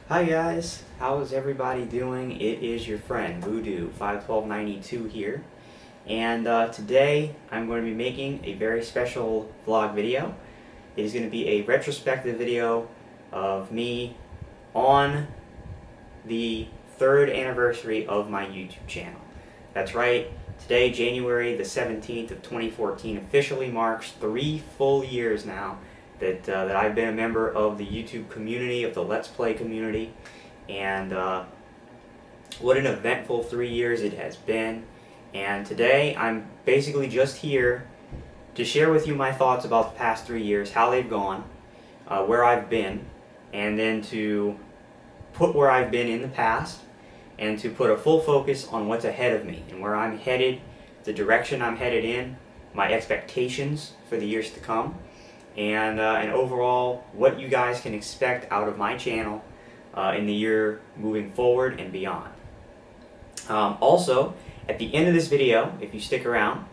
Hi guys, how is everybody doing? It is your friend Voodoo 51292 here, and today I'm going to be making a very special vlog video. It is going to be a retrospective video of me on the 3rd anniversary of my YouTube channel. That's right, today, January the 17th of 2014, officially marks 3 full years now that I've been a member of the YouTube community, of the Let's Play community, and what an eventful 3 years it has been. And today I'm basically just here to share with you my thoughts about the past 3 years, how they've gone, where I've been, and then to put where I've been in the past and to put a full focus on what's ahead of me and where I'm headed, the direction I'm headed in, my expectations for the years to come, and overall what you guys can expect out of my channel in the year moving forward and beyond. Also, at the end of this video, if you stick around,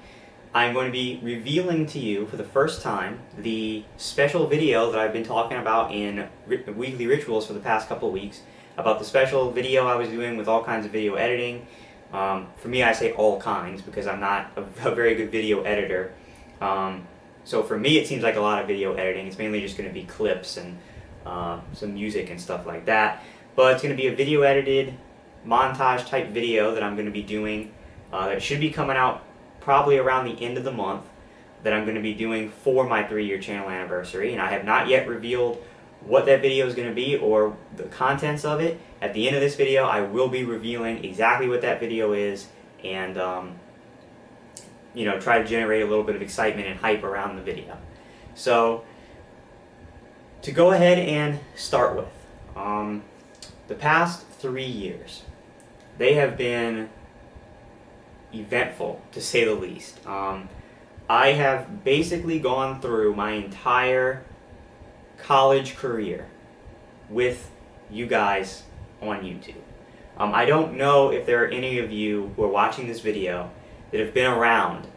I'm going to be revealing to you for the first time the special video that I've been talking about in Weekly Rituals for the past couple of weeks, about the special video I was doing with all kinds of video editing. For me, I say all kinds because I'm not a very good video editor. So for me, it seems like a lot of video editing. It's mainly just going to be clips and some music and stuff like that. But it's going to be a video edited montage type video that I'm going to be doing that should be coming out probably around the end of the month, that I'm going to be doing for my 3-year channel anniversary. And I have not yet revealed what that video is going to be or the contents of it. At the end of this video, I will be revealing exactly what that video is and you know, try to generate a little bit of excitement and hype around the video. So, to go ahead and start with, the past 3 years, they have been eventful, to say the least. I have basically gone through my entire college career with you guys on YouTube. I don't know if there are any of you who are watching this video that have been around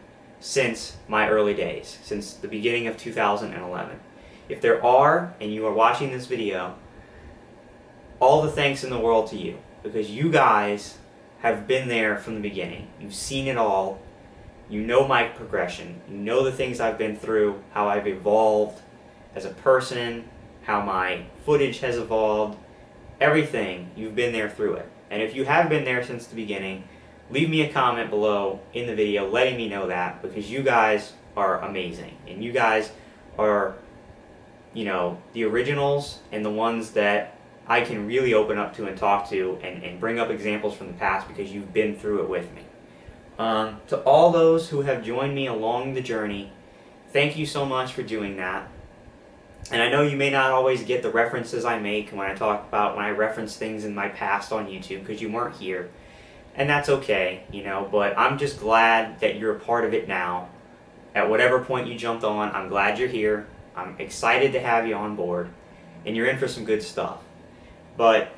since my early days, since the beginning of 2011. If there are, and you are watching this video, all the thanks in the world to you, because you guys have been there from the beginning. You've seen it all. You know my progression. You know the things I've been through, how I've evolved as a person, how my footage has evolved, everything. You've been there through it. And if you have been there since the beginning, leave me a comment below in the video letting me know that, because you guys are amazing. And you guys are, you know, the originals and the ones that I can really open up to and talk to and bring up examples from the past because you've been through it with me. To all those who have joined me along the journey, thank you so much for doing that. And I know you may not always get the references I make when I reference things in my past on YouTube because you weren't here. And that's okay, you know, but I'm just glad that you're a part of it now. At whatever point you jumped on, I'm glad you're here. I'm excited to have you on board, and you're in for some good stuff. But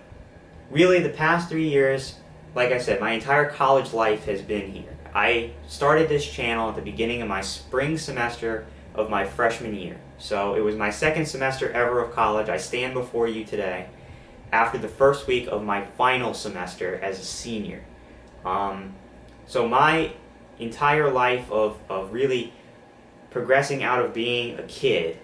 really, the past 3 years, like I said, my entire college life has been here. I started this channel at the beginning of my spring semester of my freshman year. So it was my 2nd semester ever of college. I stand before you today after the first week of my final semester as a senior. So my entire life of really progressing out of being a kid,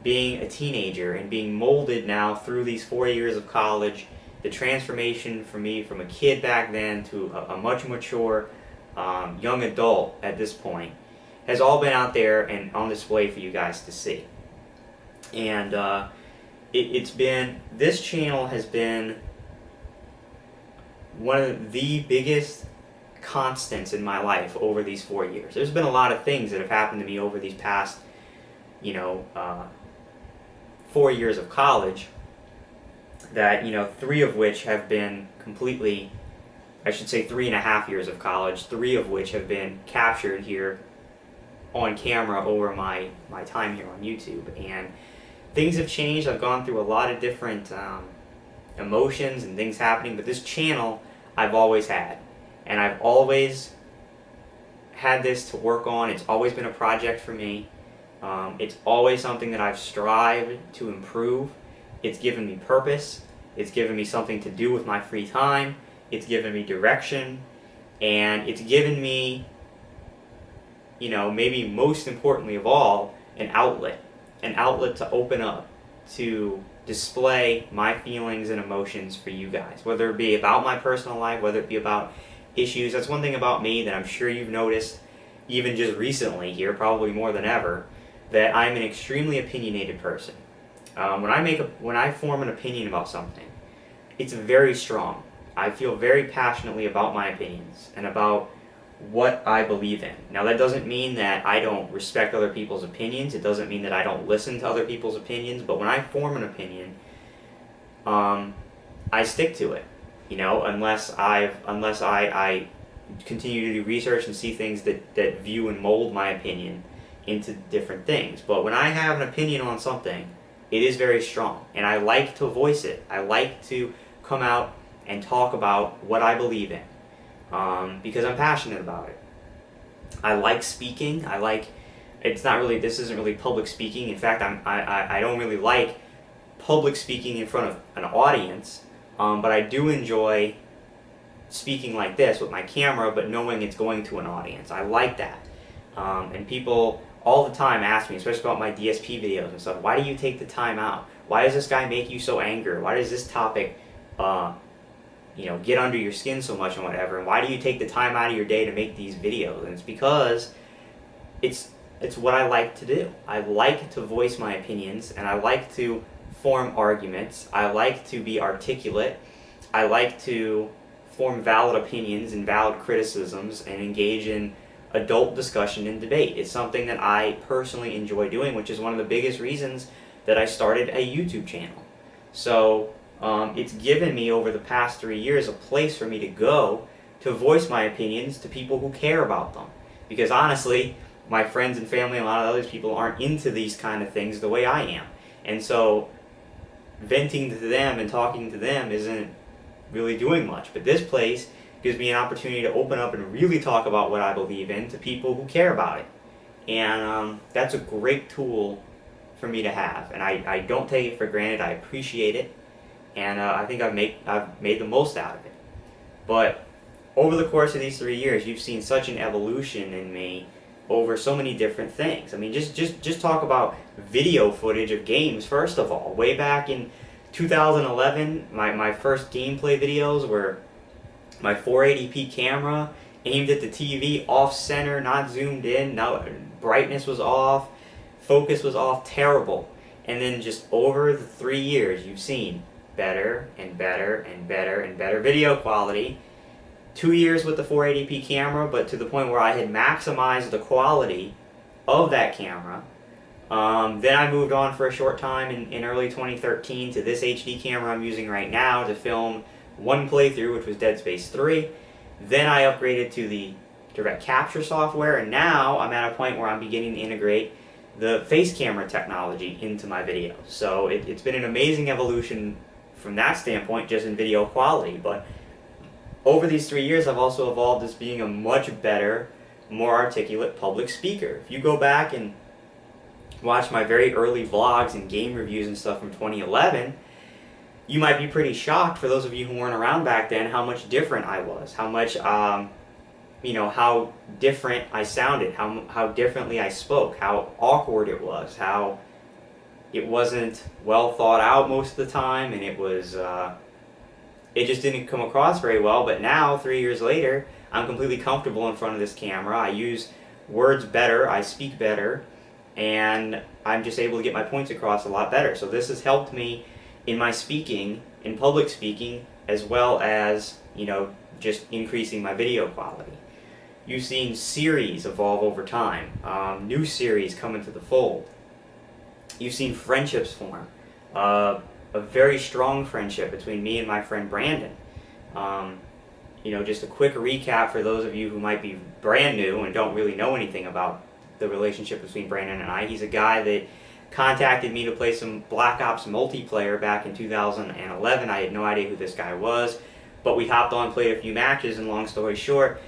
being a teenager, and being molded now through these 4 years of college, the transformation for me from a kid back then to a much mature young adult at this point has all been out there and on display for you guys to see. And this channel has been one of the biggest constants in my life over these 4 years. There's been a lot of things that have happened to me over these past, you know, 4 years of college that, you know, 3 of which have been completely, I should say 3.5 years of college, 3 of which have been captured here on camera over my time here on YouTube. And things have changed. I've gone through a lot of different emotions and things happening, but this channel I've always had. And I've always had this to work on. It's always been a project for me. It's always something that I've strived to improve. It's given me purpose. It's given me something to do with my free time. It's given me direction. And it's given me, you know, maybe most importantly of all, an outlet to open up, to display my feelings and emotions for you guys, whether it be about my personal life, whether it be about issues. That's one thing about me that I'm sure you've noticed even just recently here, probably more than ever, that I'm an extremely opinionated person. When I form an opinion about something, it's very strong. I feel very passionately about my opinions and about what I believe in. Now, that doesn't mean that I don't respect other people's opinions. It doesn't mean that I don't listen to other people's opinions. But when I form an opinion, I stick to it. You know, unless I continue to do research and see things that view and mold my opinion into different things. But when I have an opinion on something, it is very strong, and I like to voice it. I like to come out and talk about what I believe in. Because I'm passionate about it. I like speaking. This isn't really public speaking. In fact, I don't really like public speaking in front of an audience, but I do enjoy speaking like this with my camera, but knowing it's going to an audience. I like that. And people all the time ask me, especially about my DSP videos and stuff, why do you take the time out? Why does this guy make you so angry? Why does this topic get under your skin so much and whatever, and why do you take the time out of your day to make these videos? And it's because it's what I like to do. I like to voice my opinions, and I like to form arguments. I like to be articulate. I like to form valid opinions and valid criticisms and engage in adult discussion and debate. It's something that I personally enjoy doing, which is one of the biggest reasons that I started a YouTube channel. So it's given me over the past 3 years a place for me to go to voice my opinions to people who care about them. Because honestly, my friends and family and a lot of other people aren't into these kind of things the way I am. And so venting to them and talking to them isn't really doing much. But this place gives me an opportunity to open up and really talk about what I believe in to people who care about it. And that's a great tool for me to have. And I don't take it for granted. I appreciate it. And I think I've made the most out of it. But over the course of these 3 years, you've seen such an evolution in me over so many different things. I mean, just talk about video footage of games, first of all. Way back in 2011, my first gameplay videos were my 480p camera aimed at the TV, off-center, not zoomed in, no, brightness was off, focus was off, terrible. And then just over the 3 years, you've seen better and better and better and better video quality. 2 years with the 480p camera, but to the point where I had maximized the quality of that camera. Then I moved on for a short time in early 2013 to this HD camera I'm using right now to film one playthrough, which was Dead Space 3. Then I upgraded to the direct capture software, and now I'm at a point where I'm beginning to integrate the face camera technology into my videos. So it's been an amazing evolution from that standpoint, just in video quality. But over these 3 years, I've also evolved as being a much better, more articulate public speaker. If you go back and watch my very early vlogs and game reviews and stuff from 2011, you might be pretty shocked, for those of you who weren't around back then, how much different I was, how much, how different I sounded, how differently I spoke, how awkward it was, how it wasn't well thought out most of the time, and it was, it just didn't come across very well. But now, 3 years later, I'm completely comfortable in front of this camera. I use words better, I speak better, and I'm just able to get my points across a lot better. So this has helped me in my speaking, in public speaking, as well as, just increasing my video quality. You've seen series evolve over time, new series come into the fold. You've seen friendships form, a very strong friendship between me and my friend Brandon. Just a quick recap for those of you who might be brand new and don't really know anything about the relationship between Brandon and I. He's a guy that contacted me to play some Black Ops multiplayer back in 2011. I had no idea who this guy was, but we hopped on, played a few matches, and long story short,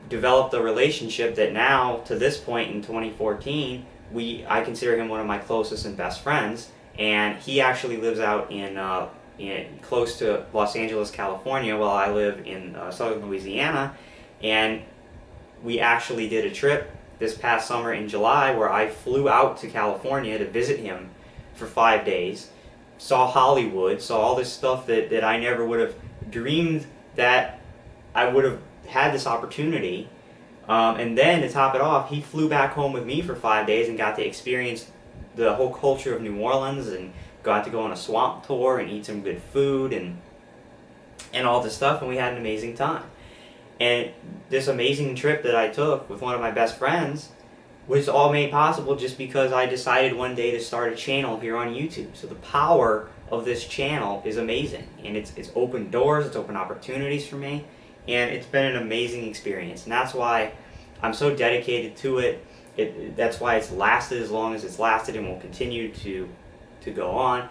developed a relationship that now, to this point in 2014, I consider him one of my closest and best friends. And he actually lives out in close to Los Angeles, California, while I live in southern Louisiana, and we actually did a trip this past summer in July where I flew out to California to visit him for 5 days, saw Hollywood, saw all this stuff that I never would have dreamed that I would have had this opportunity. And then to top it off, he flew back home with me for 5 days and got to experience the whole culture of New Orleans, and got to go on a swamp tour and eat some good food and all this stuff, and we had an amazing time. And this amazing trip that I took with one of my best friends was all made possible just because I decided one day to start a channel here on YouTube. So the power of this channel is amazing, and it's opened doors, it's opened opportunities for me, and it's been an amazing experience. And that's why I'm so dedicated to it. That's why it's lasted as long as it's lasted and will continue to go on,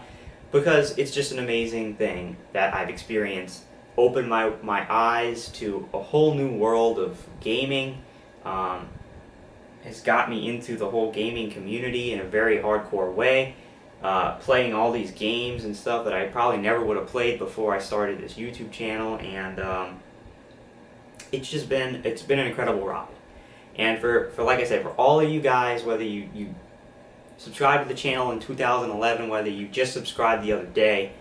because it's just an amazing thing that I've experienced. Opened my eyes to a whole new world of gaming. Has got me into the whole gaming community in a very hardcore way, playing all these games and stuff that I probably never would have played before I started this YouTube channel, and it's been an incredible ride. And for like I said, for all of you guys, whether you subscribed to the channel in 2011, whether you just subscribed the other day,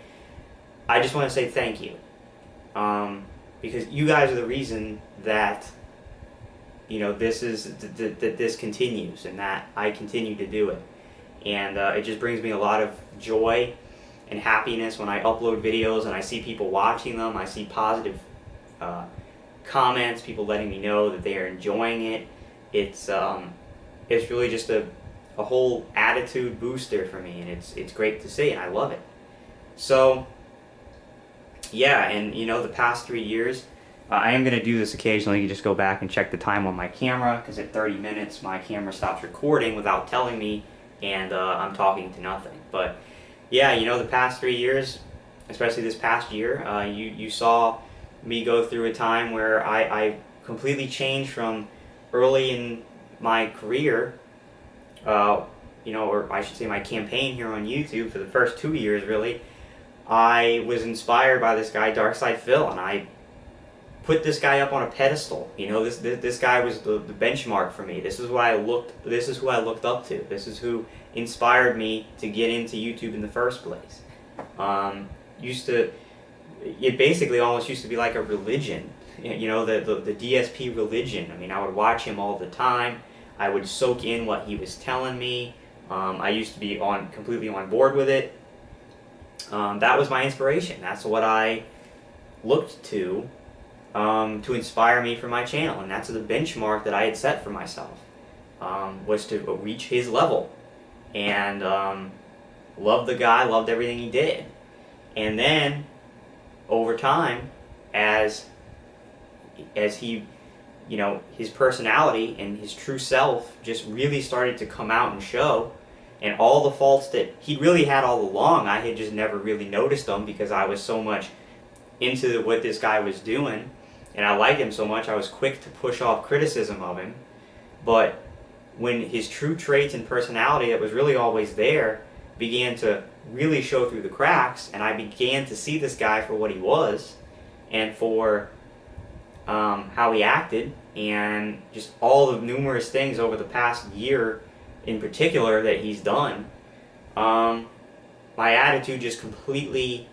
I just want to say thank you. Because you guys are the reason that, you know, this continues, and that I continue to do it. And it just brings me a lot of joy and happiness when I upload videos and I see people watching them. I see positive comments, people letting me know that they are enjoying it. It's really just a whole attitude booster for me, and it's great to see, and I love it. So yeah, and you know, the past 3 years, I am going to do this occasionally. You just go back and check the time on my camera, because at 30 minutes my camera stops recording without telling me, and I'm talking to nothing. But yeah, you know, the past 3 years, especially this past year, you saw me go through a time where I completely changed from early in my career, you know, or I should say my campaign here on YouTube for the first 2 years really. I was inspired by this guy, Darkside Phil, and I put this guy up on a pedestal. You know, this guy was the benchmark for me. This is who I looked up to. This is who inspired me to get into YouTube in the first place. It basically almost used to be like a religion. You know, the DSP religion. I mean, I would watch him all the time. I would soak in what he was telling me. I used to be completely on board with it. That was my inspiration. That's what I looked to inspire me for my channel, and that's the benchmark that I had set for myself, was to reach his level. And loved the guy, loved everything he did. And then over time, as he, you know, his personality and his true self just really started to come out and show, and all the faults that he really had all along, I had just never really noticed them because I was so much into what this guy was doing, and I liked him so much I was quick to push off criticism of him. But when his true traits and personality that was really always there began to really show through the cracks, and I began to see this guy for what he was, and for how he acted, and just all the numerous things over the past year in particular that he's done, my attitude just completely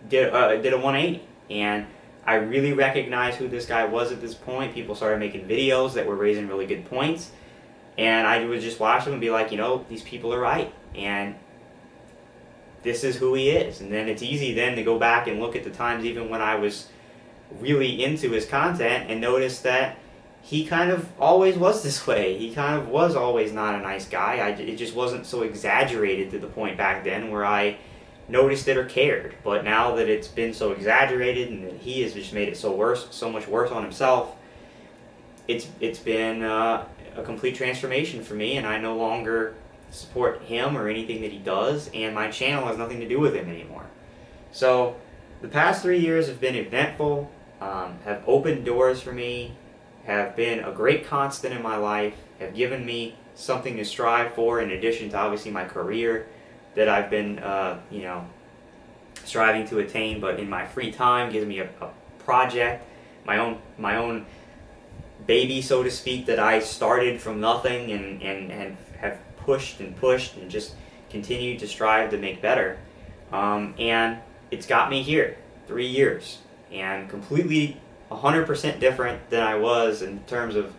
did a 180, and I really recognized who this guy was at this point. People started making videos that were raising really good points, and I would just watch them and be like, you know, these people are right, and this is who he is. And then it's easy then to go back and look at the times even when I was really into his content and notice that he kind of always was this way. He kind of was always not a nice guy. It just wasn't so exaggerated to the point back then where I noticed it or cared. But now that it's been so exaggerated and that he has just made it so much worse on himself, it's been a complete transformation for me, and I no longer support him or anything that he does, and my channel has nothing to do with him anymore. So the past 3 years have been eventful, have opened doors for me, have been a great constant in my life, have given me something to strive for in addition to obviously my career that I've been, you know, striving to attain, but in my free time gives me a project, my own baby, so to speak, that I started from nothing and have pushed and pushed and just continued to strive to make better. And it's got me here, 3 years, and completely 100% different than I was in terms of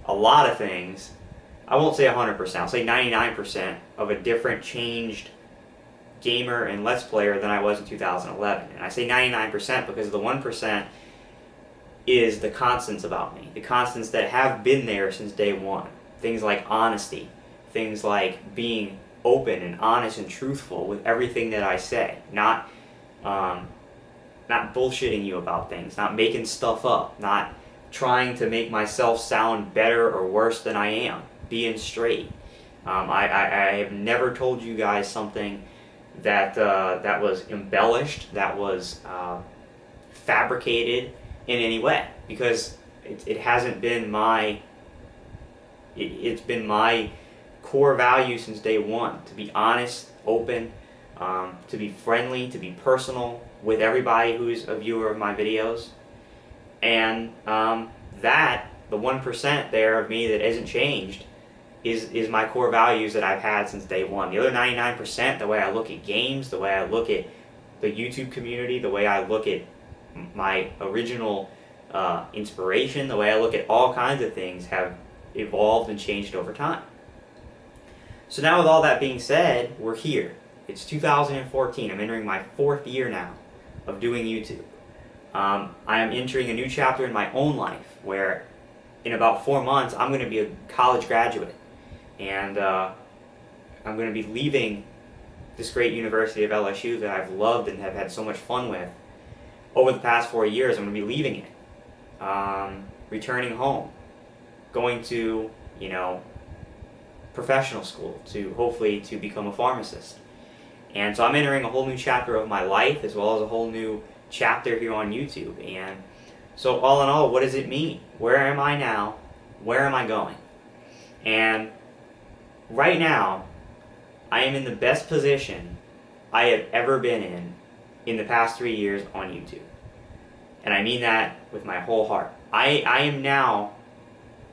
a lot of things. I won't say 100%, I'll say 99% of a different, changed gamer and Let's Player than I was in 2011. And I say 99% because the 1% is the constants about me, the constants that have been there since day one. Things like honesty, things like being open and honest and truthful with everything that I say, not bullshitting you about things, not making stuff up, not trying to make myself sound better or worse than I am, being straight. I have never told you guys something that that was embellished, that was fabricated in any way, because it hasn't been my, it's been my core value since day one, to be honest, open, to be friendly, to be personal with everybody who's a viewer of my videos. And that, the 1% there of me that isn't changed, is my core values that I've had since day one. The other 99%, the way I look at games, the way I look at the YouTube community, the way I look at my original inspiration, the way I look at all kinds of things, have evolved and changed over time. So now with all that being said, we're here. It's 2014. I'm entering my 4th year now of doing YouTube. I am entering a new chapter in my own life where in about 4 months I'm going to be a college graduate. And I'm going to be leaving this great university of LSU that I've loved and have had so much fun with over the past 4 years. I'm going to be leaving it, returning home, going to, you know, professional school to hopefully to become a pharmacist. And so I'm entering a whole new chapter of my life, as well as a whole new chapter here on YouTube. And so all in all, what does it mean? Where am I now? Where am I going? And right now, I am in the best position I have ever been in the past 3 years on YouTube. And I mean that with my whole heart. I am now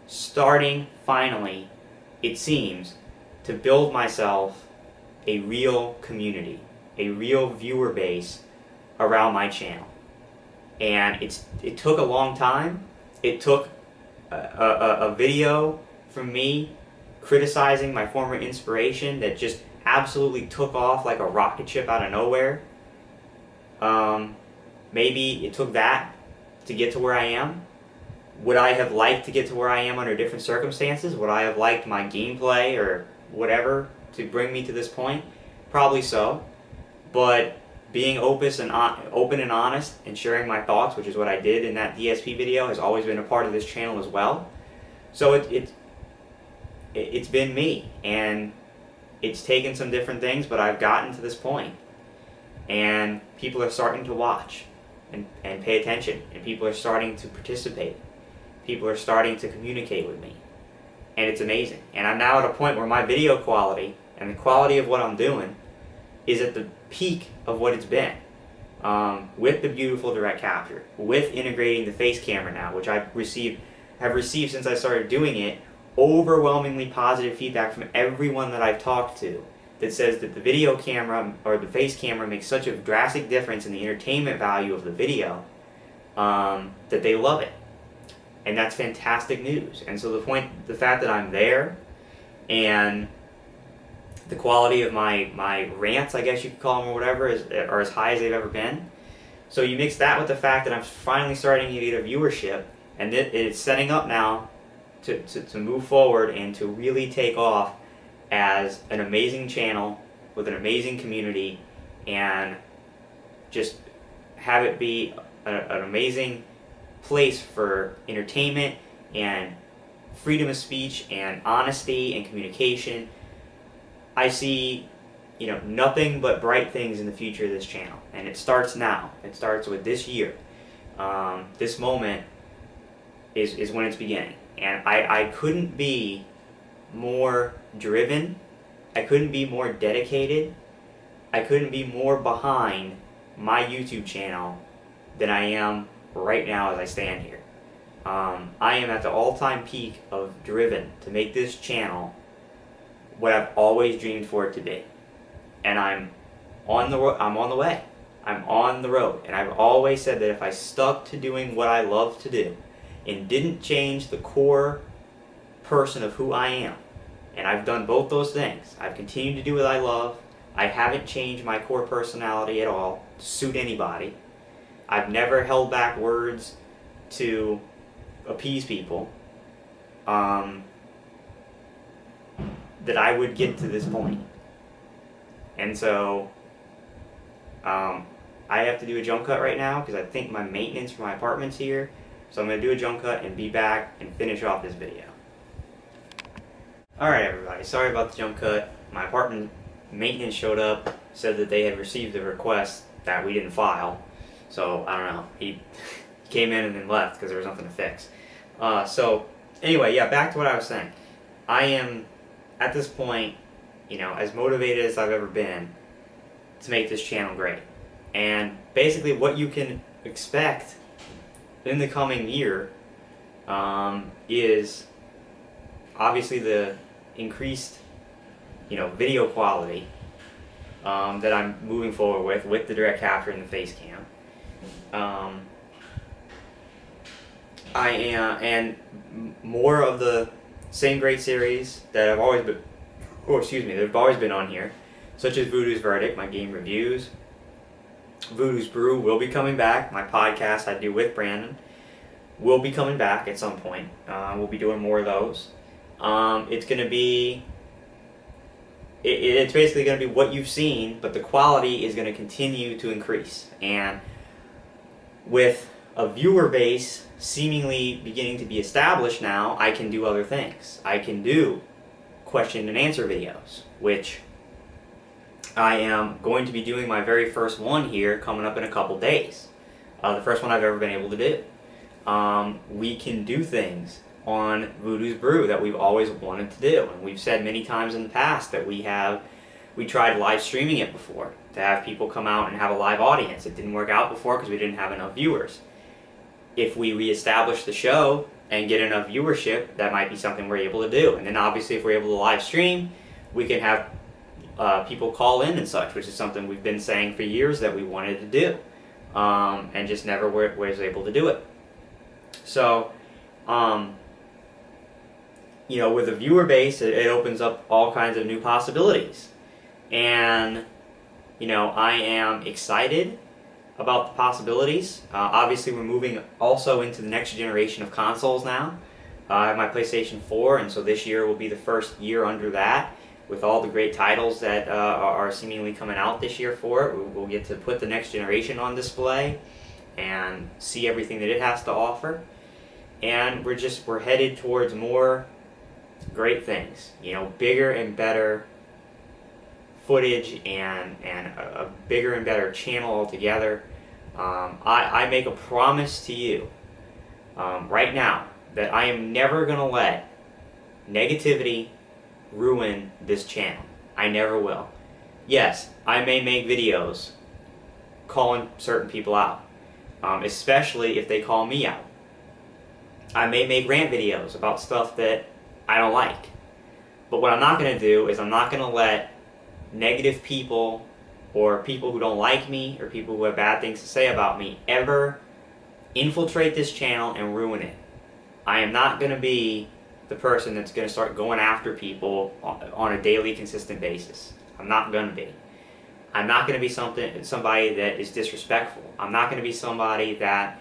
starting, finally, it seems, to build myself a real community, a real viewer base around my channel. And it took a long time. It took a video from me criticizing my former inspiration that just absolutely took off like a rocket ship out of nowhere. Maybe it took that to get to where I am. Would I have liked to get to where I am under different circumstances? Would I have liked my gameplay or whatever to bring me to this point? Probably so. But being open and honest and sharing my thoughts, which is what I did in that DSP video, has always been a part of this channel as well. So it's been me, and it's taken some different things, but I've gotten to this point. And people are starting to watch and pay attention, and people are starting to participate. People are starting to communicate with me, and it's amazing. And I'm now at a point where my video quality and the quality of what I'm doing is at the peak of what it's been, with the beautiful direct capture, with integrating the face camera now, which have received since I started doing it overwhelmingly positive feedback from everyone that I've talked to that says that the video camera or the face camera makes such a drastic difference in the entertainment value of the video, that they love it. And that's fantastic news. And so the fact that I'm there, and the quality of my rants, I guess you could call them, or whatever, are as high as they've ever been. So you mix that with the fact that I'm finally starting to get a viewership, and it's setting up now to move forward and to really take off as an amazing channel with an amazing community, and just have it be an amazing place for entertainment and freedom of speech and honesty and communication. I see, you know, nothing but bright things in the future of this channel, and it starts now. It starts with this year. This moment is when it's beginning, and I couldn't be more driven. I couldn't be more dedicated. I couldn't be more behind my YouTube channel than I am right now as I stand here. I am at the all-time peak of driven to make this channel what I've always dreamed for it to be, and I'm on the way. I'm on the road, and I've always said that if I stuck to doing what I love to do and didn't change the core person of who I am, and I've done both those things. I've continued to do what I love. I haven't changed my core personality at all to suit anybody. I've never held back words to appease people. That I would get to this point. And so, I have to do a jump cut right now because I think my maintenance for my apartment's here. So I'm going to do a jump cut and be back and finish off this video. Alright everybody, sorry about the jump cut. My apartment maintenance showed up, said that they had received a request that we didn't file. So, I don't know, he came in and then left because there was nothing to fix. So, anyway, yeah, back to what I was saying. I am, at this point, you know, as motivated as I've ever been to make this channel great. And basically what you can expect in the coming year is obviously the increased, you know, video quality that I'm moving forward with the direct capture and the face cam. I am, and more of the same great series that I've always been, that have always been on here, such as Voodoo's Verdict, my game reviews. Voodoo's Brew will be coming back. My podcast I do with Brandon will be coming back at some point. We'll be doing more of those. It's going to be, it's basically going to be what you've seen, but the quality is going to continue to increase. And with a viewer base seemingly beginning to be established now, I can do other things. I can do question and answer videos, which I am going to be doing my very first one here coming up in a couple days. The first one I've ever been able to do. We can do things on Voodoo's Brew that we've always wanted to do, and we've said many times in the past that we tried live streaming it before to have people come out and have a live audience. It didn't work out before because we didn't have enough viewers. If we reestablish the show and get enough viewership, that might be something we're able to do. And then obviously if we're able to live stream, we can have people call in and such, which is something we've been saying for years that we wanted to do, and just never was able to do it. So, you know, with a viewer base, it opens up all kinds of new possibilities. And, you know, I am excited about the possibilities. Obviously, we're moving also into the next generation of consoles now. I have my PlayStation 4, and so this year will be the first year under that, with all the great titles that are seemingly coming out this year for it. We'll get to put the next generation on display and see everything that it has to offer. And we're headed towards more great things. You know, bigger and better footage and a bigger and better channel altogether. I make a promise to you right now that I am never going to let negativity ruin this channel. I never will. Yes, I may make videos calling certain people out, especially if they call me out. I may make rant videos about stuff that I don't like. But what I'm not going to do is I'm not going to let negative people or people who don't like me or people who have bad things to say about me ever infiltrate this channel and ruin it. I am not going to be the person that's going to start going after people on a daily, consistent basis. I'm not going to be. I'm not going to be somebody that is disrespectful. I'm not going to be somebody that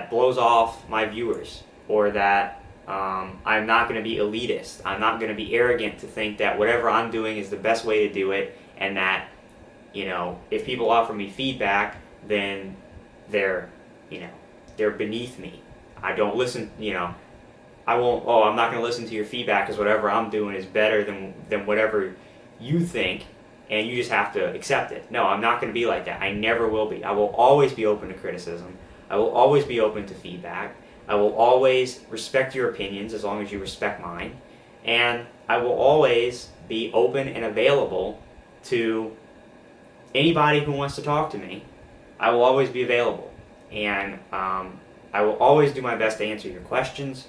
blows off my viewers, or that I'm not going to be elitist. I'm not going to be arrogant to think that whatever I'm doing is the best way to do it, and that, you know, if people offer me feedback, then they're beneath me. I don't listen, you know, I'm not going to listen to your feedback because whatever I'm doing is better than whatever you think, and you just have to accept it. No, I'm not going to be like that. I never will be. I will always be open to criticism. I will always be open to feedback. I will always respect your opinions as long as you respect mine. And I will always be open and available to anybody who wants to talk to me, I will always be available. And I will always do my best to answer your questions,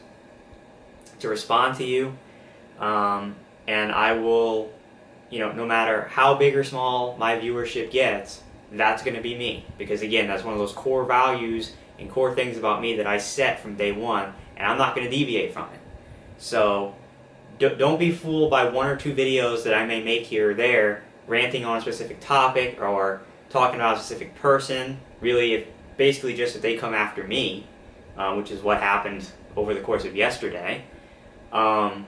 to respond to you. And I will, no matter how big or small my viewership gets, that's going to be me. Because again, that's one of those core values and core things about me that I set from day one, and I'm not going to deviate from it. So don't be fooled by one or two videos that I may make here or there, ranting on a specific topic or talking about a specific person. Really, if they come after me, which is what happened over the course of yesterday. Don't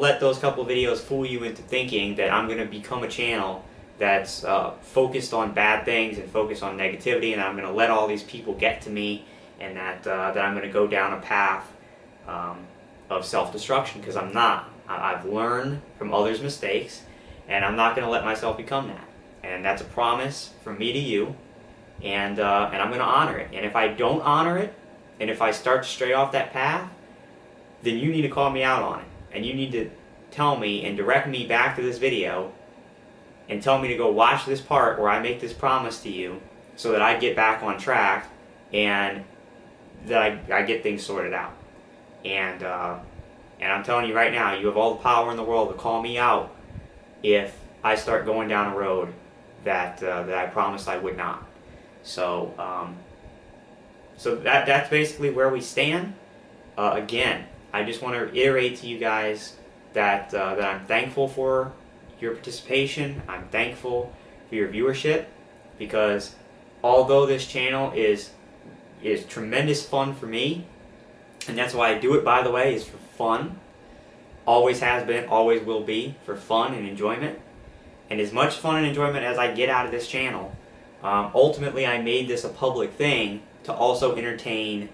let those couple videos fool you into thinking that I'm going to become a channel that's focused on bad things and focused on negativity, and I'm going to let all these people get to me, and that I'm going to go down a path of self-destruction, because I'm not. I've learned from others' mistakes, and I'm not going to let myself become that. And that's a promise from me to you, and I'm going to honor it. And if I don't honor it, and if I start to stray off that path, then you need to call me out on it. And you need to tell me and direct me back to this video and tell me to go watch this part where I make this promise to you, so that I get back on track and that I get things sorted out. And I'm telling you right now, you have all the power in the world to call me out if I start going down a road that I promised I would not. So that's basically where we stand. Again, I just want to reiterate to you guys that I'm thankful for your participation. I'm thankful for your viewership, because although this channel is tremendous fun for me, and that's why I do it, by the way, is for fun. Always has been, always will be, for fun and enjoyment. And as much fun and enjoyment as I get out of this channel, ultimately I made this a public thing to also entertain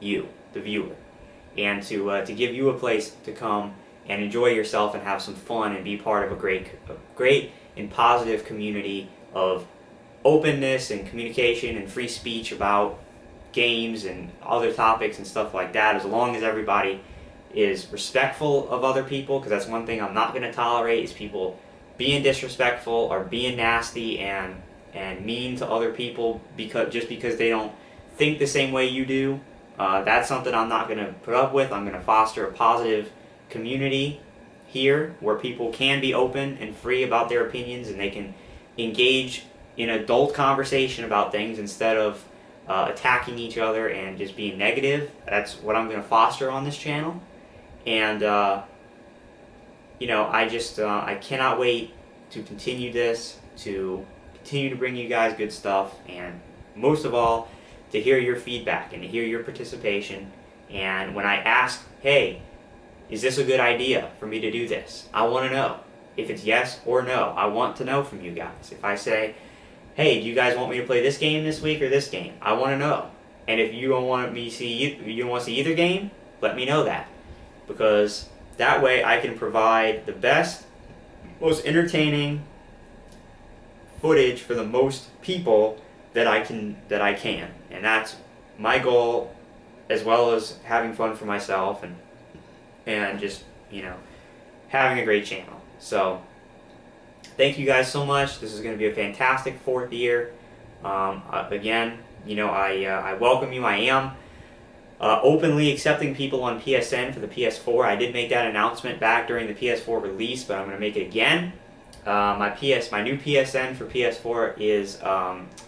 you, the viewer, and to give you a place to come and enjoy yourself and have some fun and be part of a great and positive community of openness and communication and free speech about games and other topics and stuff like that, as long as everybody is respectful of other people, because that's one thing I'm not going to tolerate, is people being disrespectful or being nasty and mean to other people just because they don't think the same way you do. That's something I'm not going to put up with. I'm going to foster a positive community here where people can be open and free about their opinions, and they can engage in adult conversation about things instead of attacking each other and just being negative. That's what I'm going to foster on this channel. And I cannot wait to continue this, to continue to bring you guys good stuff, and most of all, to hear your feedback and to hear your participation. And when I ask, hey, is this a good idea for me to do this? I want to know. If it's yes or no, I want to know from you guys. If I say, hey, do you guys want me to play this game this week or this game? I want to know. And if you don't want me to see either game, let me know that, because that way I can provide the best, most entertaining footage for the most people that I can, and that's my goal, as well as having fun for myself and just having a great channel. So thank you guys so much. This is going to be a fantastic 4th year. Again, I welcome you. I am openly accepting people on PSN for the PS4. I did make that announcement back during the PS4 release, but I'm going to make it again. My new PSN for PS4 is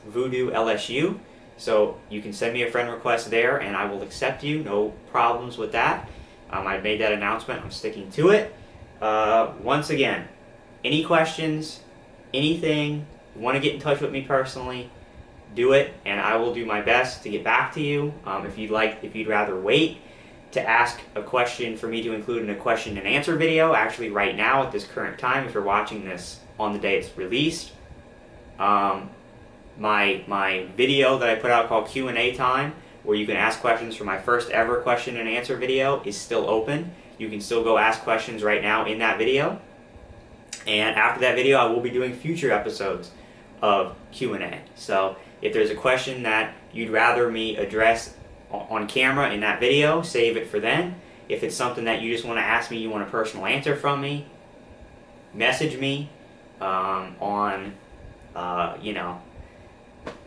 Voodoo LSU, so you can send me a friend request there, and I will accept you. No problems with that. I made that announcement. I'm sticking to it. Once again, any questions, anything, you want to get in touch with me personally, do it, and I will do my best to get back to you. If you'd rather wait to ask a question for me to include in a question and answer video, actually right now at this current time, if you're watching this on the day it's released, my video that I put out called Q&A Time, where you can ask questions for my first ever question and answer video, is still open. You can still go ask questions right now in that video. And after that video, I will be doing future episodes of Q&A. So if there's a question that you'd rather me address on camera in that video, save it for then. If it's something that you just want to ask me, you want a personal answer from me, message me on you know,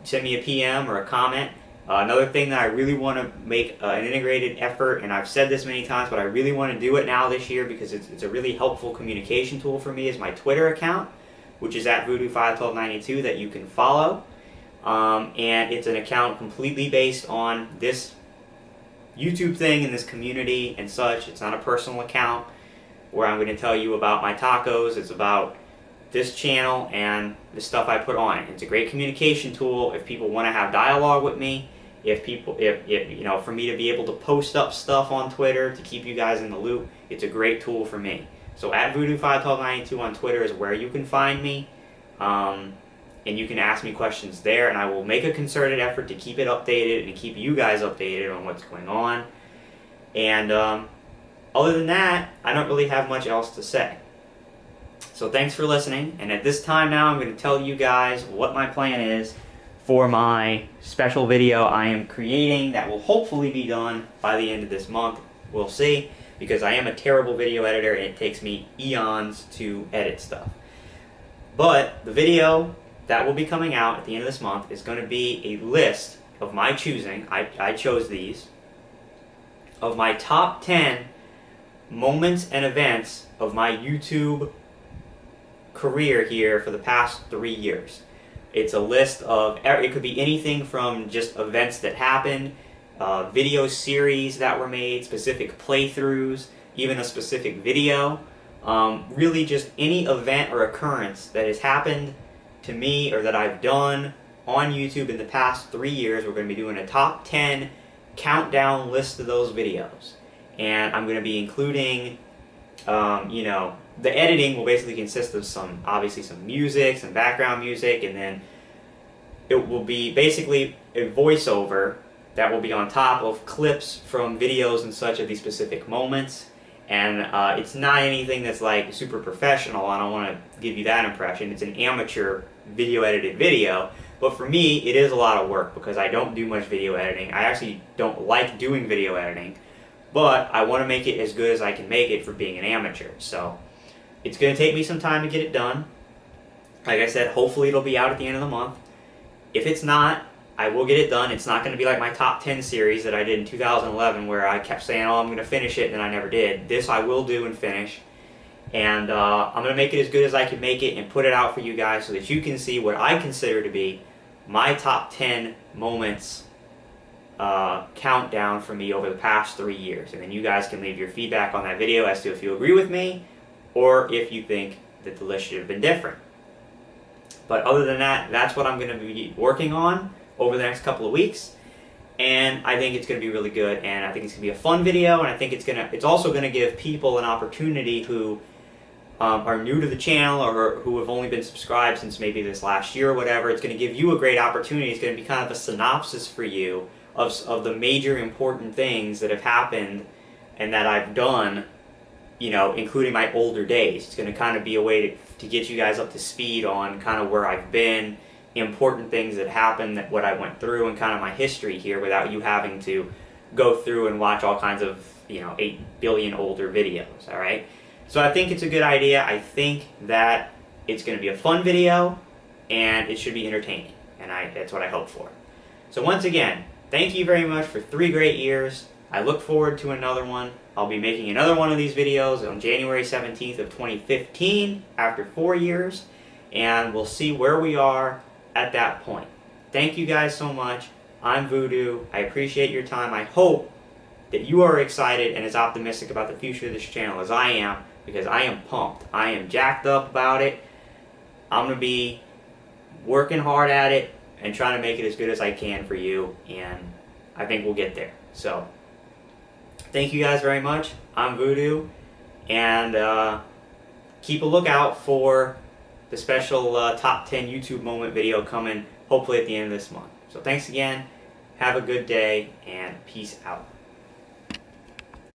send me a PM or a comment. Another thing that I really want to make an integrated effort, and I've said this many times, but I really want to do it now this year because it's a really helpful communication tool for me, is my Twitter account, which is at Voodoo51292, that you can follow. And it's an account completely based on this YouTube thing and this community and such. It's not a personal account where I'm going to tell you about my tacos. It's about this channel and the stuff I put on it. It's a great communication tool if people want to have dialogue with me, if you know, for me to be able to post up stuff on Twitter to keep you guys in the loop. It's a great tool for me. So at Voodoo51292 on Twitter is where you can find me, and you can ask me questions there, and I will make a concerted effort to keep it updated and keep you guys updated on what's going on. And other than that, I don't really have much else to say. So thanks for listening, and at this time now I'm going to tell you guys what my plan is for my special video I am creating that will hopefully be done by the end of this month. We'll see, because I am a terrible video editor and it takes me eons to edit stuff. But the video that will be coming out at the end of this month is going to be a list of my choosing, I chose these, of my top 10 moments and events of my YouTube career here for the past 3 years. It's a list of, it could be anything from just events that happened, video series that were made, specific playthroughs, even a specific video. Really just any event or occurrence that has happened to me or that I've done on YouTube in the past 3 years. We're going to be doing a top 10 countdown list of those videos. And I'm going to be including, you know, the editing will basically consist of obviously some music, some background music, and then it will be basically a voiceover that will be on top of clips from videos and such of these specific moments. And it's not anything that's like super professional. I don't want to give you that impression. It's an amateur video edited video. But for me, it is a lot of work because I don't do much video editing. I actually don't like doing video editing. But I want to make it as good as I can make it for being an amateur. So it's going to take me some time to get it done. Like I said, hopefully it'll be out at the end of the month. If it's not, I will get it done. It's not going to be like my top 10 series that I did in 2011 where I kept saying, oh, I'm going to finish it, and then I never did. This I will do and finish. And I'm going to make it as good as I can make it and put it out for you guys so that you can see what I consider to be my top 10 moments countdown for me over the past 3 years. And then you guys can leave your feedback on that video as to if you agree with me or if you think that the list should have been different. But other than that, that's what I'm going to be working on over the next couple of weeks, and I think it's going to be really good, and I think it's going to be a fun video, and I think it's also going to give people an opportunity who are new to the channel or who have only been subscribed since maybe this last year or whatever. It's going to give you a great opportunity. It's going to be kind of a synopsis for you of the major important things that have happened and that I've done, you know, including my older days. It's going to kind of be a way to get you guys up to speed on kind of where I've been, important things that happened, what I went through, and kind of my history here without you having to go through and watch all kinds of, you know, 8 billion older videos, alright? So I think it's a good idea. I think that it's going to be a fun video, and it should be entertaining, and that's what I hope for. So once again, thank you very much for 3 great years. I look forward to another one. I'll be making another one of these videos on January 17th of 2015 after 4 years, and we'll see where we are at that point. Thank you guys so much. I'm Voodoo. I appreciate your time. I hope that you are excited and as optimistic about the future of this channel as I am, because I am pumped. I am jacked up about it. I'm going to be working hard at it and trying to make it as good as I can for you, and I think we'll get there. So, thank you guys very much. I'm Voodoo, and keep a lookout for the special top 10 YouTube moment video coming hopefully at the end of this month. So thanks again, have a good day, and peace out.